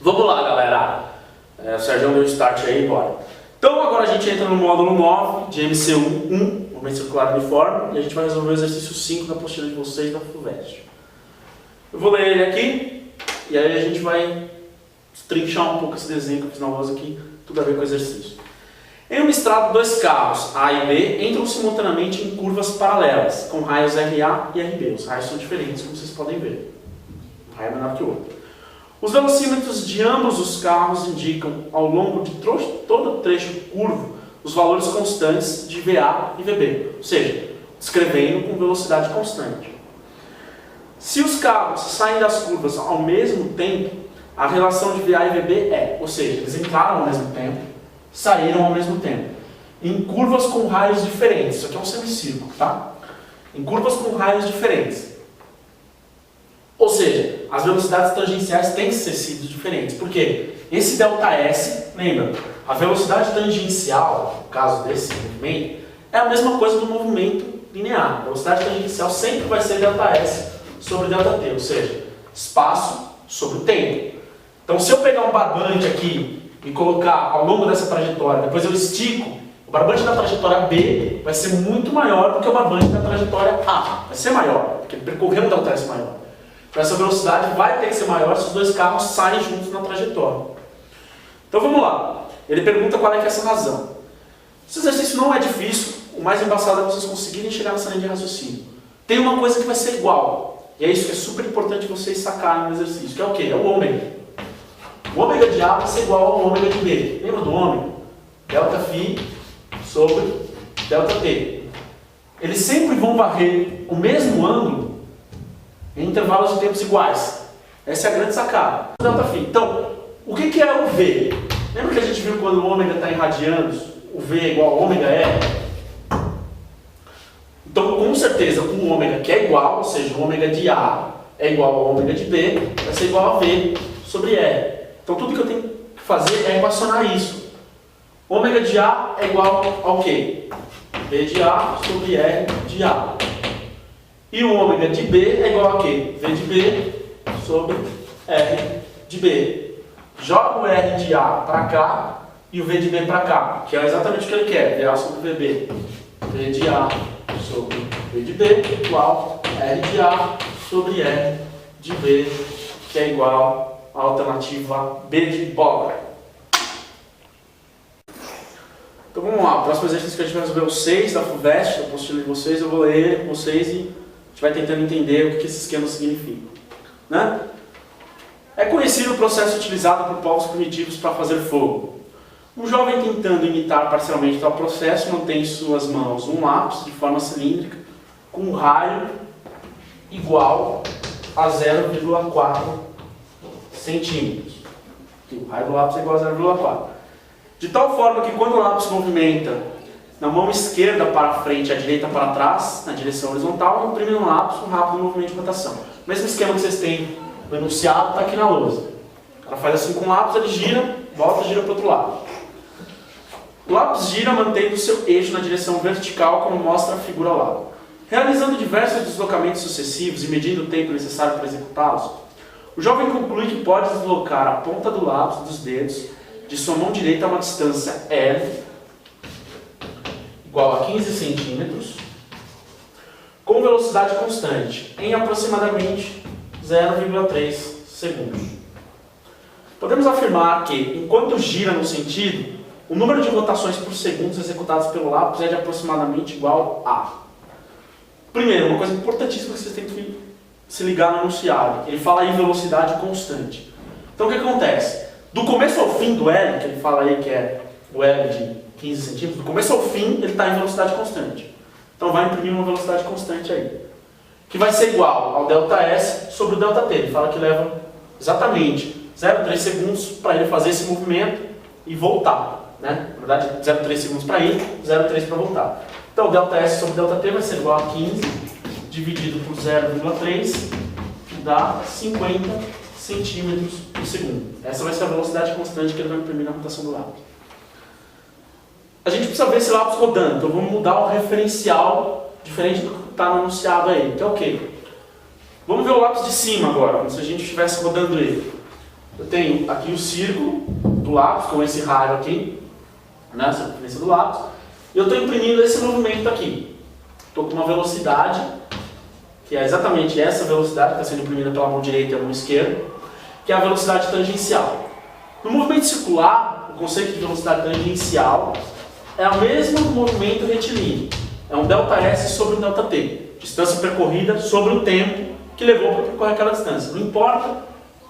Vamos lá, galera. O Sérgio deu start aí, bora. Então agora a gente entra no módulo 9 de MC1, movimento circular uniforme, e a gente vai resolver o exercício 5 da apostila de vocês da FUVEST. Eu vou ler ele aqui, e aí a gente vai trinchar um pouco esse desenho que eu fiz na lousa aqui, tudo a ver com o exercício. Em uma estrada, dois carros, A e B, entram simultaneamente em curvas paralelas, com raios RA e RB. Os raios são diferentes, como vocês podem ver. Um raio é menor que o outro. Os velocímetros de ambos os carros indicam, ao longo de todo o trecho curvo, os valores constantes de VA e VB, ou seja, descrevendo com velocidade constante. Se os carros saem das curvas ao mesmo tempo, a relação de VA e VB é, ou seja, eles entraram ao mesmo tempo, saíram ao mesmo tempo, em curvas com raios diferentes. Isso aqui é um semicírculo, tá? Em curvas com raios diferentes. Ou seja, as velocidades tangenciais têm que ser sido diferentes. Por quê? Esse ΔS, lembra? A velocidade tangencial, no caso desse movimento, é a mesma coisa do movimento linear. A velocidade tangencial sempre vai ser ΔS sobre ΔT, ou seja, espaço sobre tempo. Então, se eu pegar um barbante aqui e colocar ao longo dessa trajetória, depois eu estico, o barbante da trajetória B vai ser muito maior do que o barbante da trajetória A. Vai ser maior, porque ele percorreu um ΔS maior. Então essa velocidade vai ter que ser maior se os dois carros saem juntos na trajetória. Então vamos lá. Ele pergunta qual é que é essa razão. Esse exercício não é difícil, o mais embaçado é vocês conseguirem chegar nessa linha de raciocínio. Tem uma coisa que vai ser igual, e é isso que é super importante vocês sacarem no exercício, que é o quê? É o ômega. O ômega de A vai ser igual ao ômega de B. Lembra do ômega? ΔΦ sobre ΔT. Eles sempre vão varrer o mesmo ângulo em intervalos de tempos iguais. Essa é a grande sacada. ΔΦ. Então, o que é o V? Lembra que a gente viu quando o ômega está em radianos, o V é igual ao ômega E? Então, com certeza, o ômega que é igual, ou seja, o ômega de A é igual ao ômega de B, vai ser igual a V sobre E. Então tudo que eu tenho que fazer é equacionar isso. Ômega de A é igual ao quê? V de A sobre R de A. E o ômega de B é igual a quê? V de B sobre R de B. Joga o R de A para cá e o V de B para cá, que é exatamente o que ele quer, VA sobre VB. V de A sobre V de B igual R de A sobre R de B, que é igual a alternativa B de bola. Então vamos lá, o próximo exercício que a gente vai resolver é o 6 da FUVEST, da apostila de vocês. Eu vou ler ele com vocês e a gente vai tentando entender o que esse esquema significa. Né? É conhecido o processo utilizado por povos primitivos para fazer fogo. Um jovem tentando imitar parcialmente tal processo mantém em suas mãos um lápis de forma cilíndrica com um raio igual a 0,4 centímetros. O raio do lápis é igual a 0,4. De tal forma que quando o lápis se movimenta na mão esquerda para frente e a direita para trás, na direção horizontal, imprime no lápis um rápido movimento de rotação. O mesmo esquema que vocês têm no enunciado está aqui na lousa. Ela faz assim com o lápis, ele gira, volta e gira para o outro lado. O lápis gira mantendo o seu eixo na direção vertical, como mostra a figura ao lado. Realizando diversos deslocamentos sucessivos e medindo o tempo necessário para executá-los, o jovem conclui que pode deslocar a ponta do lápis dos dedos de sua mão direita a uma distância L igual a 15 centímetros com velocidade constante em aproximadamente 0,3 segundos. Podemos afirmar que, enquanto gira no sentido, o número de rotações por segundo executadas pelo lápis é de aproximadamente igual a... Primeiro, uma coisa importantíssima que vocês têm que se ligar no enunciado. Ele fala em velocidade constante. Então o que acontece? Do começo ao fim do L, que ele fala aí que é o L de 15 centímetros, do começo ao fim ele está em velocidade constante. Então vai imprimir uma velocidade constante aí. Que vai ser igual ao ΔS sobre o ΔT. Ele fala que leva exatamente 0,3 segundos para ele fazer esse movimento e voltar. Né? Na verdade, 0,3 segundos para ir, 0,3 para voltar. Então, ΔS sobre ΔT vai ser igual a 15 dividido por 0,3, que dá 50 centímetros por segundo. Essa vai ser a velocidade constante que ele vai imprimir na rotação do lápis. A gente precisa ver esse lápis rodando, então vamos mudar o referencial diferente do que está no enunciado aí, que é o quê? Vamos ver o lápis de cima agora, como se a gente estivesse rodando ele. eu tenho aqui o círculo do lápis, com esse raio aqui, né, a circunferência do lápis, e eu estou imprimindo esse movimento aqui. Estou com uma velocidade, que é exatamente essa velocidade que está sendo imprimida pela mão direita e a mão esquerda, que é a velocidade tangencial. No movimento circular, o conceito de velocidade tangencial é o mesmo movimento retilíneo. É um ΔS sobre um ΔT. Distância percorrida sobre o tempo que levou para percorrer aquela distância. Não importa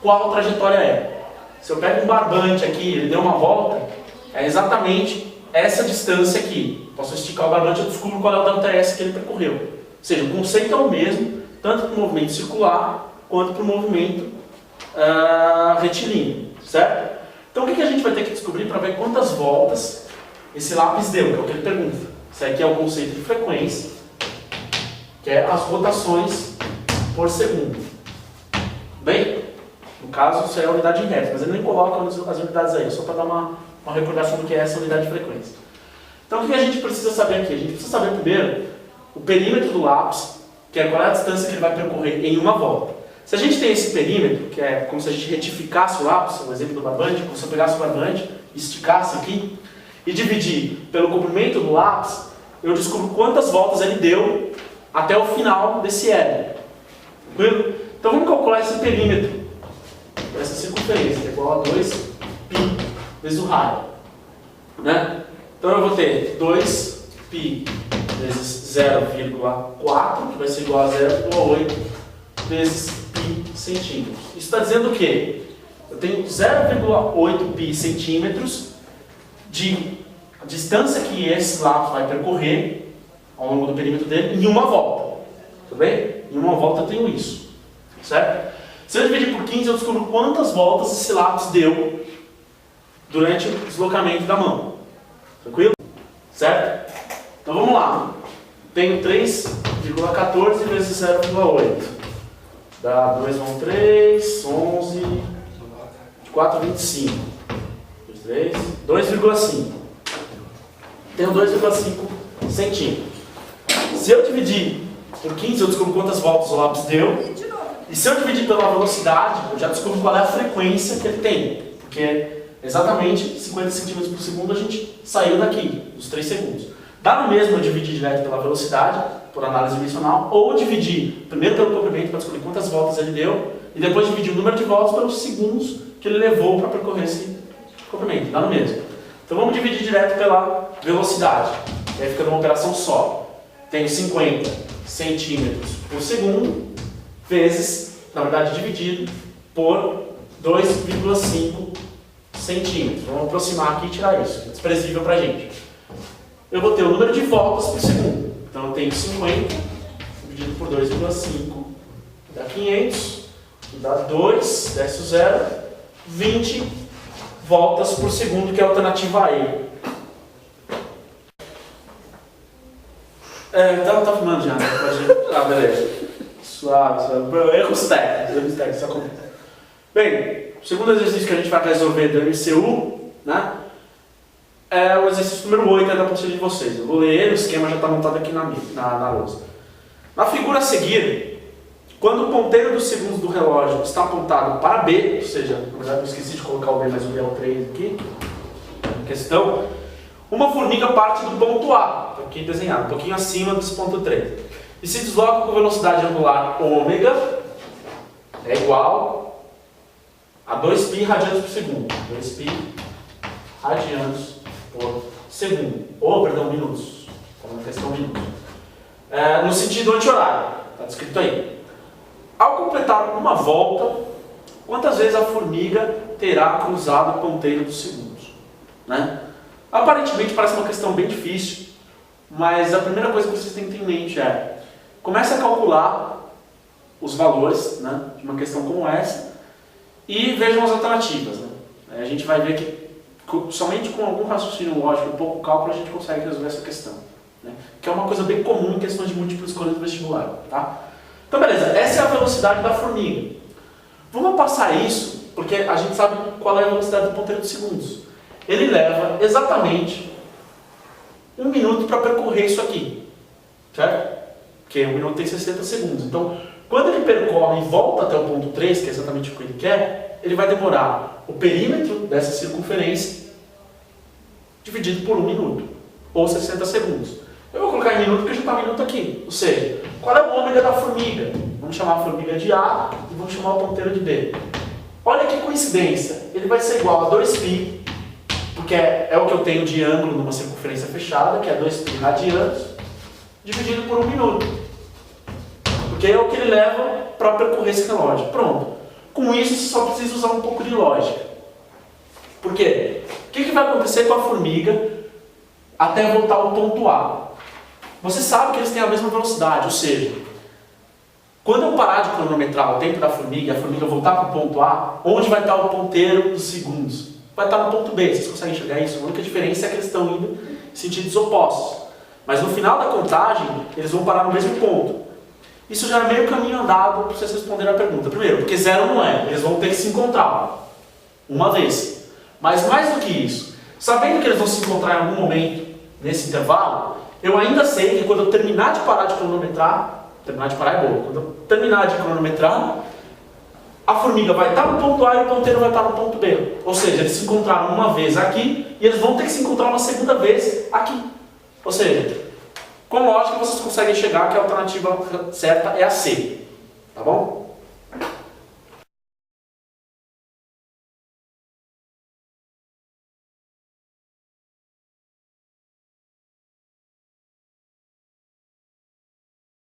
qual trajetória é. Se eu pego um barbante aqui, ele deu uma volta, é exatamente essa distância aqui. Posso esticar o barbante e eu descubro qual é o ΔS que ele percorreu. Ou seja, o conceito é o mesmo, tanto para o movimento circular, quanto para o movimento retilíneo, certo? Então o que a gente vai ter que descobrir para ver quantas voltas esse lápis deu, que é o que ele pergunta. Isso aqui é o conceito de frequência, que é as rotações por segundo. Bem, no caso isso é a unidade em hertz, mas ele nem coloca as unidades aí, só para dar uma recordação do que é essa unidade de frequência. Então o que a gente precisa saber aqui? A gente precisa saber primeiro o perímetro do lápis, que é qual é a distância que ele vai percorrer em uma volta. Se a gente tem esse perímetro, que é como se a gente retificasse o lápis, o exemplo do barbante, como se eu pegasse o barbante, esticasse aqui, e dividir pelo comprimento do lápis, eu descubro quantas voltas ele deu até o final desse L. Tranquilo? Então vamos calcular esse perímetro, essa circunferência, que é igual a 2π vezes o raio. Né? Então eu vou ter 2π vezes 0,4, que vai ser igual a 0,8 vezes π centímetros. Isso está dizendo o quê? Eu tenho 0,8 π centímetros de distância que esse lápis vai percorrer ao longo do perímetro dele em uma volta. Tudo bem? Em uma volta eu tenho isso. Certo? Se eu dividir por 15, eu descubro quantas voltas esse lápis deu durante o deslocamento da mão. Tranquilo? Certo? Então vamos lá. Tenho 3,14 vezes 0,8. Dá 2 vão 3, 11, 4, 25. 2,5. Tenho 2,5 centímetros. Se eu dividir por 15, eu descubro quantas voltas o lápis deu. E se eu dividir pela velocidade, eu já descubro qual é a frequência que ele tem. Porque exatamente 50 centímetros por segundo a gente saiu daqui, dos 3 segundos. Dá no mesmo eu dividir direto pela velocidade, por análise dimensional, ou dividir primeiro pelo comprimento para descobrir quantas voltas ele deu, e depois dividir o número de voltas pelos segundos que ele levou para percorrer esse comprimento. Dá no mesmo. Então vamos dividir direto pela velocidade. E aí fica numa operação só. Tenho 50 centímetros por segundo, vezes, na verdade, dividido por 2,5 centímetros. Vamos aproximar aqui e tirar isso, é desprezível para a gente. Eu vou ter o número de voltas por segundo. Então eu tenho 50 dividido por 2,5, dá 500, que dá 2, desce o 0, 20 voltas por segundo, que é a alternativa A. Tá filmando já, né? Ah, beleza. Suave, suave. Erros técnicos, isso acontece. Bem, o segundo exercício que a gente vai resolver do MCU, né? É o exercício número 8 da apostila de vocês. Eu vou ler ele, o esquema já está montado aqui na lousa. Na figura a seguir, quando o ponteiro dos segundos do relógio está apontado para B, ou seja, na verdade eu esqueci de colocar o B, mas o B é o 3 aqui, questão, uma formiga parte do ponto A, aqui desenhado, um pouquinho acima desse ponto 3, e se desloca com velocidade angular ômega, é igual a 2π radianos por segundo. 2π radianos por segundo. Ou, perdão, minutos. Está na questão minutos. No sentido anti-horário. Está descrito aí. Ao completar uma volta, quantas vezes a formiga terá cruzado o ponteiro dos segundos? Né? Aparentemente parece uma questão bem difícil, mas a primeira coisa que vocês têm que ter em mente é: comece a calcular os valores, né, de uma questão como essa e vejam as alternativas. Né? A gente vai ver que somente com algum raciocínio lógico e pouco cálculo a gente consegue resolver essa questão. Né? Que é uma coisa bem comum em questões de múltipla escolha do vestibular. Tá? Então beleza, essa é a velocidade da formiga. Vamos passar isso, porque a gente sabe qual é a velocidade do ponteiro de segundos. Ele leva exatamente 1 minuto para percorrer isso aqui. Certo? Porque 1 minuto tem 60 segundos. Então, Quando ele percorre e volta até o ponto 3, que é exatamente o que ele quer, ele vai demorar o perímetro dessa circunferência dividido por 1 minuto, ou 60 segundos. Eu vou colocar em minuto porque já está minuto aqui. Ou seja, qual é o ômega da formiga? Vamos chamar a formiga de A e vamos chamar o ponteiro de B. Olha que coincidência, ele vai ser igual a 2π, porque é o que eu tenho de ângulo numa circunferência fechada, que é 2π radianos, dividido por 1 minuto. Porque é o que ele leva para percorrer esse relógio. Pronto. Com isso, você só precisa usar um pouco de lógica. Por quê? O que vai acontecer com a formiga até voltar ao ponto A? Você sabe que eles têm a mesma velocidade, ou seja, quando eu parar de cronometrar o tempo da formiga e a formiga voltar para o ponto A, onde vai estar o ponteiro dos segundos? Vai estar no ponto B. Vocês conseguem enxergar isso? A única diferença é que eles estão indo em sentidos opostos. Mas no final da contagem, eles vão parar no mesmo ponto. Isso já é meio caminho andado para vocês responderem a pergunta. Primeiro, porque zero não é. Eles vão ter que se encontrar uma vez. Mas mais do que isso, sabendo que eles vão se encontrar em algum momento nesse intervalo, eu ainda sei que quando eu terminar de parar de cronometrar, terminar de parar é boa, quando eu terminar de cronometrar, a formiga vai estar no ponto A e o ponteiro vai estar no ponto B. Ou seja, eles se encontraram uma vez aqui e eles vão ter que se encontrar uma segunda vez aqui. Ou seja, com lógica vocês conseguem chegar que a alternativa certa é a C. Tá bom?